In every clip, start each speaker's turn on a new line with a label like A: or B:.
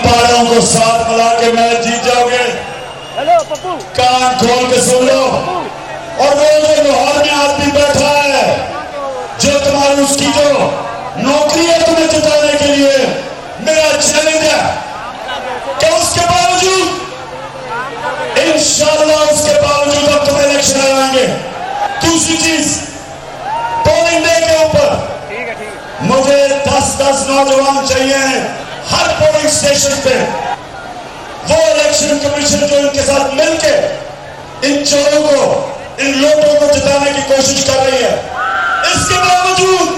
A: अंपायरों को साथ मिला के मैच जीत जाओगे। कान खोल के सुन लो। और वो जो लाहौर में आदमी बैठा है जो तुम्हारी उसकी जो नौकरी है तुम्हें जिताने के लिए, मेरा चैलेंज है कि उसके बावजूद इंशाअल्लाह उसके बावजूद हम तुम्हें इलेक्शन कराएंगे। दूसरी चीज, पोलिंग डे के ऊपर मुझे 10-10 नौजवान चाहिए हर पोलिंग स्टेशन पे। वो इलेक्शन कमीशन जो इनके साथ मिलके इन चोरों को, इन लोगों को जिताने की कोशिश कर रही है, इसके बावजूद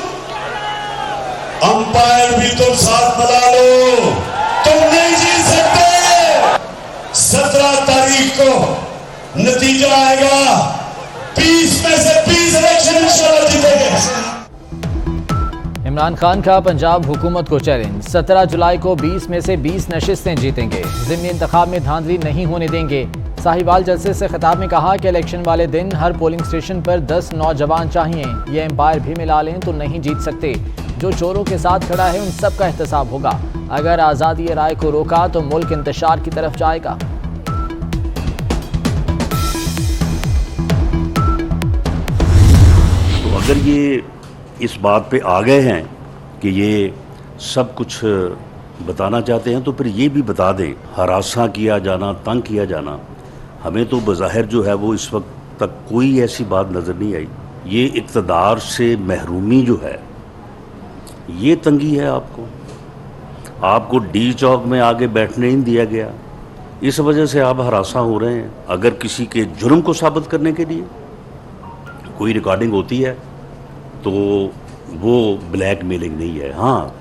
A: अंपायर भी तुम साथ मिला लो, तुम नहीं जीत सकते। 17 तारीख को नतीजा आएगा, 20 में से 20 इलेक्शन इंशाअल्लाह जीतेंगे।
B: इमरान खान का पंजाब हुकूमत को चैलेंज, 17 जुलाई को 20 में से 20 नशिस्तें जीतेंगे, ज़िमनी इंतखाब में धांधली नहीं होने देंगे। साहिवाल जलसे से खिताब में कहा कि इलेक्शन वाले दिन हर पोलिंग स्टेशन पर 10 नौजवान चाहिए। ये एम्पायर भी मिला लें तो नहीं जीत सकते। जो चोरों के साथ खड़ा है उन सब का एहतसाब होगा। अगर आज़ादी राय को रोका तो मुल्क इंतशार की तरफ जाएगा।
C: तो अगर ये इस बात पे आ गए हैं कि ये सब कुछ बताना चाहते हैं तो फिर ये भी बता दें, हरासा किया जाना, तंग किया जाना, हमें तो बज़ाहिर जो है वो इस वक्त तक कोई ऐसी बात नज़र नहीं आई। ये इक़्तिदार से महरूमी जो है, ये तंगी है। आपको डी चौक में आगे बैठने नहीं दिया गया, इस वजह से आप हरासा हो रहे हैं। अगर किसी के जुर्म को साबित करने के लिए कोई रिकॉर्डिंग होती है तो वो ब्लैकमेलिंग नहीं है। हाँ,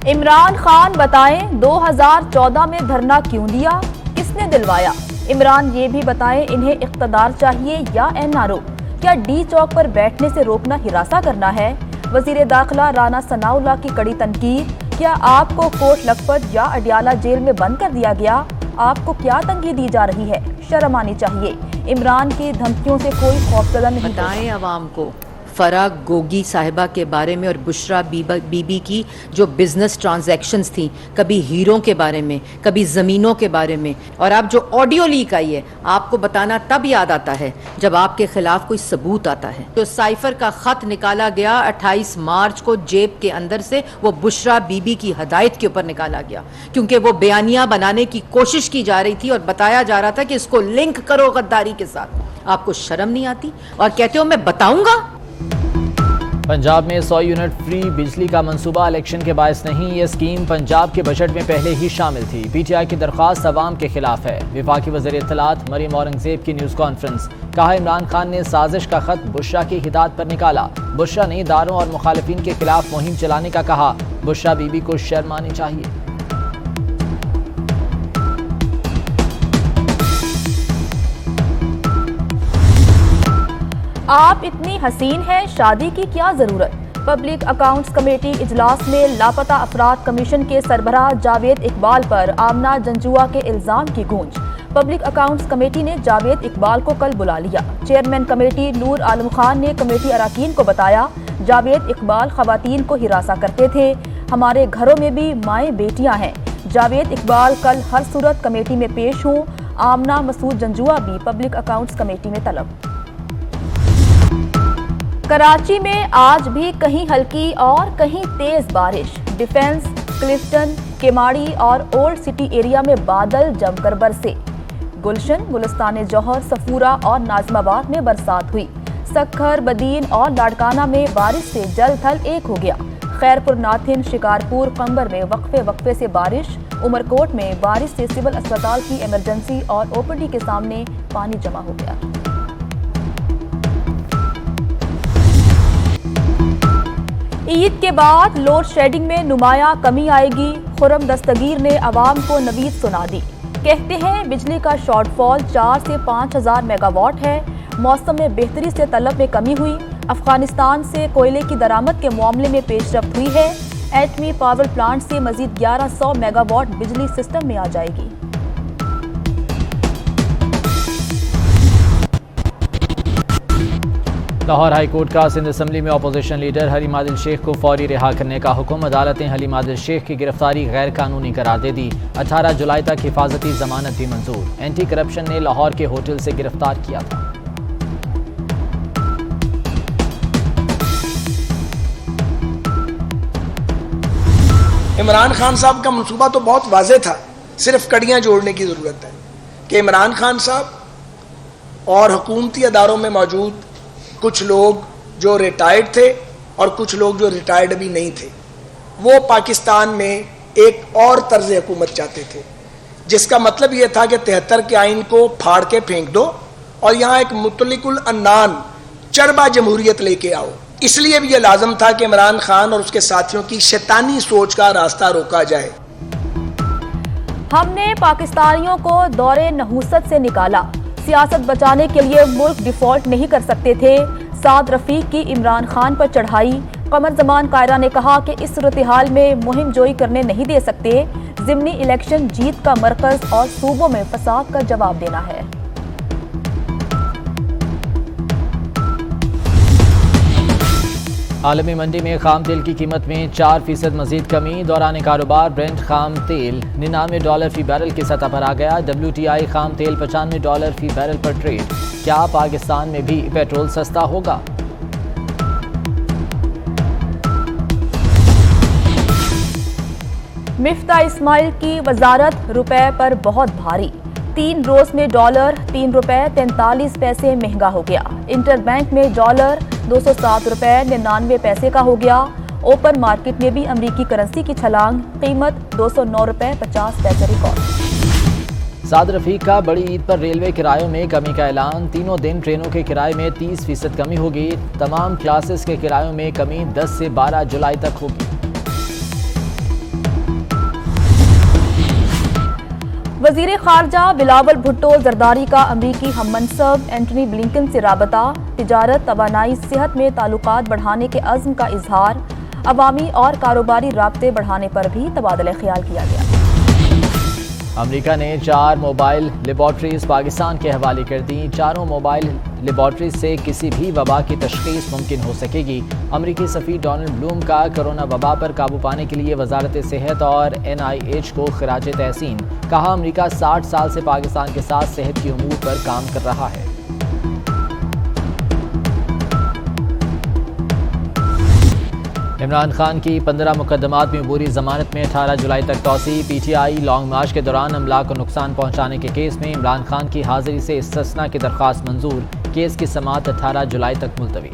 D: इमरान खान बताएं 2014 में धरना क्यों दिया, किसने दिलवाया। इमरान ये भी बताएं इन्हें इख्तदार चाहिए या एनआरओ। क्या डी चौक पर बैठने से रोकना हिरासा करना है। वजीर दाखिला राना सनाउल्लाह की कड़ी तनकीद। क्या आपको कोट लखपत या अडियाला जेल में बंद कर दिया गया। आपको क्या तंगी दी जा रही है, शर्म आनी चाहिए। इमरान की धमकियों से कोई खौफजदा नहीं।
E: बताएं आवाम को फराह गोगी साहिबा के बारे में और बुशरा बीबी की जो बिजनेस ट्रांजैक्शंस थी, कभी हीरों के बारे में, कभी ज़मीनों के बारे में। और अब जो ऑडियो लीक आई है, आपको बताना तब याद आता है जब आपके खिलाफ कोई सबूत आता है। जो साइफर का खत निकाला गया 28 मार्च को जेब के अंदर से, वो बुशरा बीबी की हदायत के ऊपर निकाला गया, क्योंकि वो बयानिया बनाने की कोशिश की जा रही थी और बताया जा रहा था कि इसको लिंक करो गद्दारी के साथ। आपको शर्म नहीं आती और कहते हो मैं बताऊंगा।
B: पंजाब में 100 यूनिट फ्री बिजली का मंसूबा इलेक्शन के बायस नहीं। ये स्कीम पंजाब के बजट में पहले ही शामिल थी। पीटीआई की दरख्वास्त अवाम के खिलाफ है। वफाकी वज़ीर इत्तलात मरियम औरंगजेब की न्यूज़ कॉन्फ्रेंस। कहा इमरान खान ने साजिश का खत बुशरा की हिदायत पर निकाला। बुशरा ने इदारों और मुखालिफिन के खिलाफ मुहिम चलाने का कहा। बुशरा बीबी को शर्म आनी चाहिए।
D: आप इतनी हसीन हैं, शादी की क्या जरूरत। पब्लिक अकाउंट्स कमेटी इजलास में लापता अफराद कमीशन के सरबराह जावेद इकबाल पर आमना जंजुआ के इल्जाम की गूंज। पब्लिक अकाउंट्स कमेटी ने जावेद इकबाल को कल बुला लिया। चेयरमैन कमेटी नूर आलम खान ने कमेटी अरकान को बताया, जावेद इकबाल खवातीन को हिरासा करते थे। हमारे घरों में भी माएँ बेटियाँ हैं। जावेद इकबाल कल हर सूरत कमेटी में पेश हों। आमना मसूद जंजुआ भी पब्लिक अकाउंट्स कमेटी में तलब। कराची में आज भी कहीं हल्की और कहीं तेज बारिश। डिफेंस, क्लिफ्टन, केमाड़ी और ओल्ड सिटी एरिया में बादल जमकर बरसे। गुलशन, गुलिस्तान जौहर, सफूरा और नाजमाबाद में बरसात हुई। सक्खर, बदीन और लाड़काना में बारिश से जल थल एक हो गया। खैरपुर, नाथिन, शिकारपुर, कंबर में वक्फे वक्फे से बारिश। उमरकोट में बारिश से सिविल अस्पताल की इमरजेंसी और ओपीडी के सामने पानी जमा हो गया। ईद के बाद लोड शेडिंग में नुमाया कमी आएगी। खुर्रम दस्तगीर ने अवाम को नवीद सुना दी। कहते हैं बिजली का शॉर्टफॉल 4 से 5 हज़ार मेगावाट है। मौसम में बेहतरी से तलब में कमी हुई। अफगानिस्तान से कोयले की दरामद के मामले में पेशरफ्त हुई है। एटमी पावर प्लांट से मजीद 1100 मेगावाट बिजली सिस्टम में आ जाएगी।
B: लाहौर हाई कोर्ट का सिंध असम्बली में अपोजिशन लीडर हलीम आदिल शेख को फौरी रिहा करने का हुक्म। अदालत ने हलीम आदिल शेख की गिरफ्तारी गैर कानूनी करार दे दी। 18 जुलाई तक हिफाजती जमानत भी मंजूर। एंटी करप्शन ने लाहौर के होटल से गिरफ्तार किया था।
F: इमरान खान साहब का मंसूबा तो बहुत वाज़ेह था, सिर्फ कड़ियाँ जोड़ने की ज़रूरत है कि इमरान खान साहब और हुकूमती अदारों में मौजूद कुछ लोग जो रिटायर्ड थे और कुछ लोग जो रिटायर्ड भी नहीं थे, वो पाकिस्तान में एक और तर्ज हुकूमत चाहते थे, जिसका मतलब ये था कि 73 के आइन को फाड़ के फेंक दो और यहाँ एक मुतलिकुल अन्नान चरबा जमहूरियत लेके आओ। इसलिए भी ये लाजम था कि इमरान खान और उसके साथियों की शैतानी सोच का रास्ता रोका जाए।
D: हमने पाकिस्तानियों को दौरे नहूसत से निकाला, सियासत बचाने के लिए मुल्क डिफॉल्ट नहीं कर सकते थे। साद रफीक की इमरान खान पर चढ़ाई। कमर जमान कायरा ने कहा कि इस सूरत-ए-हाल में मुहिम जोई करने नहीं दे सकते। ज़िमनी इलेक्शन जीत का मरकज और सूबों में फसाद का जवाब देना है।
B: आलमी मंडी में खाम तेल की कीमत में 4% मजीद कमी। दौरान कारोबार ब्रेंट खाम तेल $99 फी बैरल की सतह पर आ गया। WTI खाम तेल $95 फी बैरल पर ट्रेड। क्या पाकिस्तान में भी पेट्रोल सस्ता होगा?
D: मिफ्ता इस्माइल की वजारत रुपए पर बहुत भारी। 3 रोज में डॉलर $3.43 महंगा हो गया। इंटरबैंक में डॉलर $207.99 का हो गया। ओपन मार्केट में भी अमरीकी करेंसी की छलांग, कीमत $209.50 रिकॉर्ड।
B: साद रफीक का बड़ी ईद पर रेलवे किरायों में कमी का ऐलान। तीनों दिन ट्रेनों के किराए में 30% कमी होगी। तमाम क्लासेस के किरायों में कमी 10 से 12 जुलाई तक होगी।
D: वजीर खारजा बिलावल भुट्टो जरदारी का अमरीकी हममनसब एंटनी ब्लिंकन से राबता। तिजारत, तवानाई, सेहत में ताल्लुकात बढ़ाने के अज़्म का इजहार। अवामी और कारोबारी राब्ते बढ़ाने पर भी तबादला ख्याल किया गया।
B: अमेरिका ने 4 मोबाइल लेबॉर्ट्रीज पाकिस्तान के हवाले कर दी। चारों मोबाइल लेबॉर्ट्रीज से किसी भी वबा की तशखीस मुमकिन हो सकेगी। अमरीकी सफ़ीर डोनाल्ड ब्लूम का कोरोना वबा पर काबू पाने के लिए वजारत सेहत और NIH को खिराज तहसीन। कहा, अमरीका 60 साल से पाकिस्तान के साथ सेहत की उमूर पर काम कर रहा है। इमरान खान की 15 मुकदमात में अबूरी जमानत में 18 जुलाई तक तौसी। PTI लॉन्ग मार्च के दौरान अमला को नुकसान पहुंचाने के केस में इमरान खान की हाजिरी से इस्तिस्ना की दरख्वास्त मंजूर। केस की समाअत 18 जुलाई तक मुलतवी।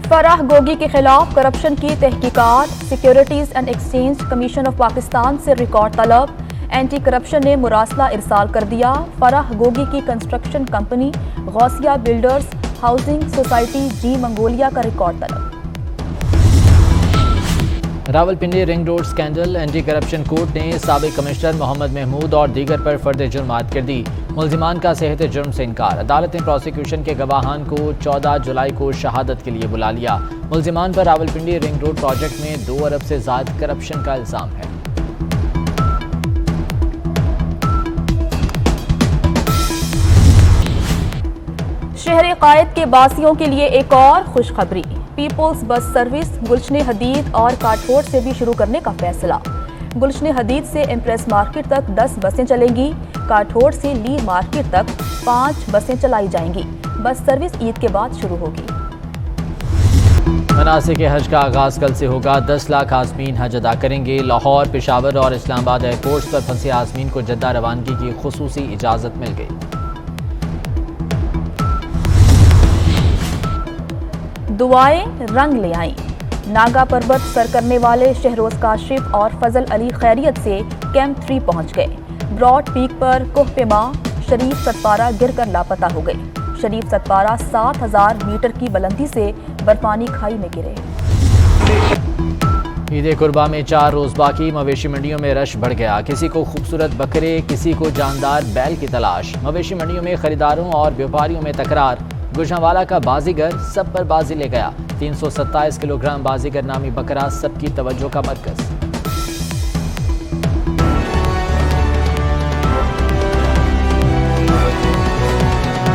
D: फराह गोगी के खिलाफ करप्शन की तहकीकात। Securities and exchange commission of Pakistan से रिकॉर्ड तलब। एंटी करप्शन ने मुरासला इरसाल कर दिया। फराह गोगी की construction company Ghausia builders housing society G Magnolia का रिकॉर्ड तलब।
B: Rawalpindi ring road scandal. Anti corruption court ने साबिक कमिश्नर मोहम्मद महमूद और दीगर पर फर्द जुर्म आयद कर दी। मुल्जिमान का सेहत जुर्म से इनकार। अदालत ने प्रोसिक्यूशन के गवाहान को 14 जुलाई को शहादत के लिए बुला लिया। मुल्जिमान पर रावलपिंडी रिंग रोड प्रोजेक्ट में 2 अरब से ज्यादा करप्शन का इल्जाम है।
D: शहर कायद के बासियों के लिए एक और खुशखबरी। पीपुल्स बस सर्विस गुलशन हदीद और काठोट से भी शुरू करने का फैसला। गुलशन हदीद से इम्प्रेस मार्केट तक 10 बसें चलेंगी। काठोट से ली मार्केट तक 5 बसें चलाई जाएंगी। बस सर्विस ईद के बाद शुरू होगी।
B: मनासिक हज का आगाज कल से होगा। 10 लाख आज़मीन हज अदा करेंगे। लाहौर, पेशावर और इस्लामाबाद एयरपोर्ट्स पर फंसे आज़मीन को जद्दा रवानगी की खुसूसी इजाज़त मिल गई।
D: दुआएं रंग ले आईं। नागा पर्वत सर करने वाले शहरोज काशिफ और फजल अली खैरियत से कैंप 3 पहुंच गए। ब्रॉड पीक पर कोहपेमा शरीफ सतपारा गिरकर लापता हो गए। शरीफ सतपारा 7000 मीटर की बुलंदी से बर्फानी खाई में गिरे।
B: ईद कुर्बा में 4 रोज बाकी। मवेशी मंडियों में रश बढ़ गया। किसी को खूबसूरत बकरे, किसी को जानदार बैल की तलाश। मवेशी मंडियों में खरीदारों और व्यापारियों में तकरार। गुजरांवाला का बाजीगर सब पर बाजी ले गया। 327 किलोग्राम बाजीगर नामी बकरा सबकी तवज्जो का मरकज।